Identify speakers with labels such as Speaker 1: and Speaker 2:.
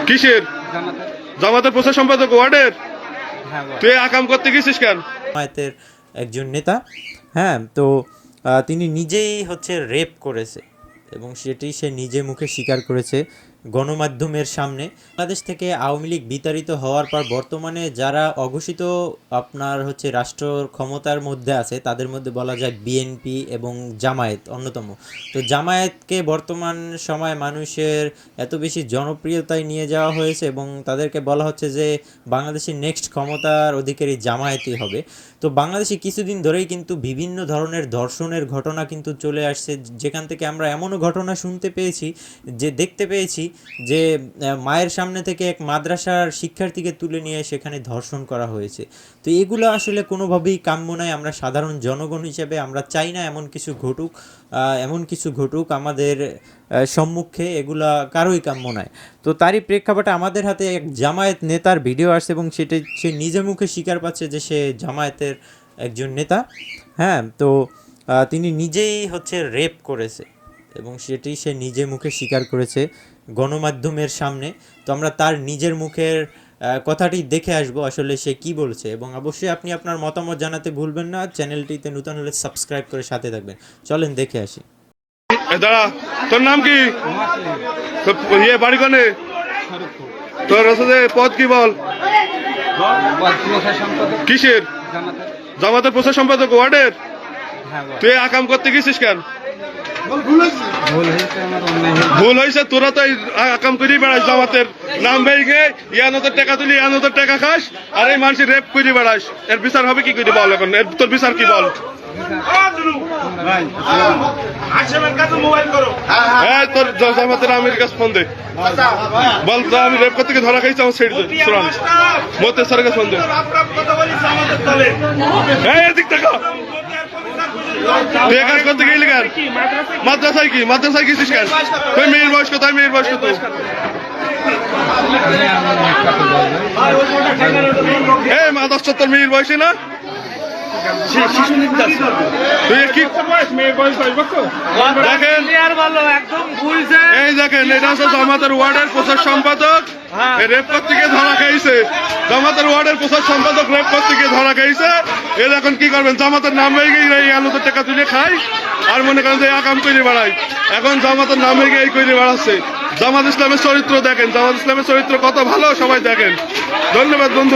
Speaker 1: কিসের জামাতের প্রচার সম্পাদক ওয়ার্ডের? তুই আকাম করতে গেছিস কেন?
Speaker 2: জামায়াতের একজন নেতা, হ্যাঁ, তো তিনি নিজেই হচ্ছে রেপ করেছে এবং সেটি সে নিজে মুখে স্বীকার করেছে গণমাধ্যমের সামনে। বাংলাদেশ থেকে আওয়ামী লীগ বিতাড়িত হওয়ার পর বর্তমানে যারা অঘোষিত আপনার হচ্ছে রাষ্ট্র ক্ষমতার মধ্যে আছে তাদের মধ্যে বলা যায় বিএনপি এবং জামায়াত অন্যতম। তো জামায়াতকে বর্তমান সময় মানুষের এত বেশি জনপ্রিয়তায় নিয়ে যাওয়া হয়েছে এবং তাদেরকে বলা হচ্ছে যে বাংলাদেশের নেক্সট ক্ষমতার অধিকারী জামায়াতই হবে। তো বাংলাদেশে কিছুদিন ধরেই কিন্তু বিভিন্ন ধরনের ধর্ষণের ঘটনা কিন্তু চলে আসছে, যেখান থেকে আমরা এমনও ঘটনা শুনতে পেয়েছি, যে দেখতে পেয়েছি যে মায়ের সামনে থেকে এক মাদ্রাসার শিক্ষার্থীকে তুলে নিয়ে সেখানে ধর্ষণ করা হয়েছে। তো এগুলো আসলে কোনোভাবেই কাম্য নয়। আমরা সাধারণ জনগণ হিসেবে আমরা চাই না এমন কিছু ঘটুক আমাদের সম্মুখে, এগুলা কারোই কাম্য নয়। তো তারই প্রেক্ষাপটে আমাদের হাতে এক জামায়াত নেতার ভিডিও আসছে এবং সেটা সে নিজের মুখে স্বীকার পাচ্ছে যে সে জামায়াতের একজন নেতা, হ্যাঁ, তো তিনি নিজেই হচ্ছে রেপ করেছে এবং সেটি সে নিজে মুখে স্বীকার করেছে গণমাধ্যমের সামনে। তো আমরা তার নিজের মুখের কথাটি দেখে আসবো আসলে সে কি বলছে, এবং অবশ্যই আপনি আপনার মতামত জানাতে ভুলবেন না। চ্যানেলটিতে নতুন হলে সাবস্ক্রাইব করে সাথে থাকবেন। চলেন দেখে আসি।
Speaker 1: দাঁড়া, তোর নাম কি? বাড়ি কোনে? তোর পদ কি বল? কিসের জামাতের প্রচার সম্পাদক ওয়ার্ডের? তুই আকাম করতে গেছিস কেন? ভুল হয়েছে, তোরা তো আকাম করি বেড়াস, জামাতের নাম ভেঙে ইয়ানতের টাকা তুলি ইয়ানতের টাকা খাস, আর এই মানুষ রেপ করি বেড়াস। এর বিচার হবে কি করে বল? এখন তোর বিচার কি বল? তোর জামাতের আমির কাছে ফোন দে, বল আমি রেপ করতে ধরা খাইছি, আমার ছেড়ে দে। শুনান মতে স্যারের কাছে ফোন দে। এদিক টাকা তুই কাজ করতে গেলি কেন? মাদ্রাসায় কি? মাদ্রাসায় গেছিস কেন? তুই মেয়ের বয়স কত? মেয়ের বয়স কত? এই মাদাস তোর মেয়ের বয়সে না? এই দেখেন, এটা হচ্ছে জামাতের ওয়ার্ডের প্রচার সম্পাদক রেপ করতে গিয়ে ধরা খাইছে। জামাতের ওয়ার্ডের প্রচার সম্পাদক রেপ করতে গিয়ে ধরা খাইছে। এর এখন কি করবেন? জামাতের নাম হয়ে গিয়ে এই আলুতে টাকা তুলে খাই আর মনে করেন যে আকাম করে বেড়াই। এখন জামাতের নাম হয়ে গিয়ে এই করে বেড়াচ্ছে। জামাত ইসলামের চরিত্র দেখেন, জামাত ইসলামের চরিত্র কত ভালো সবাই দেখেন। ধন্যবাদ বন্ধু।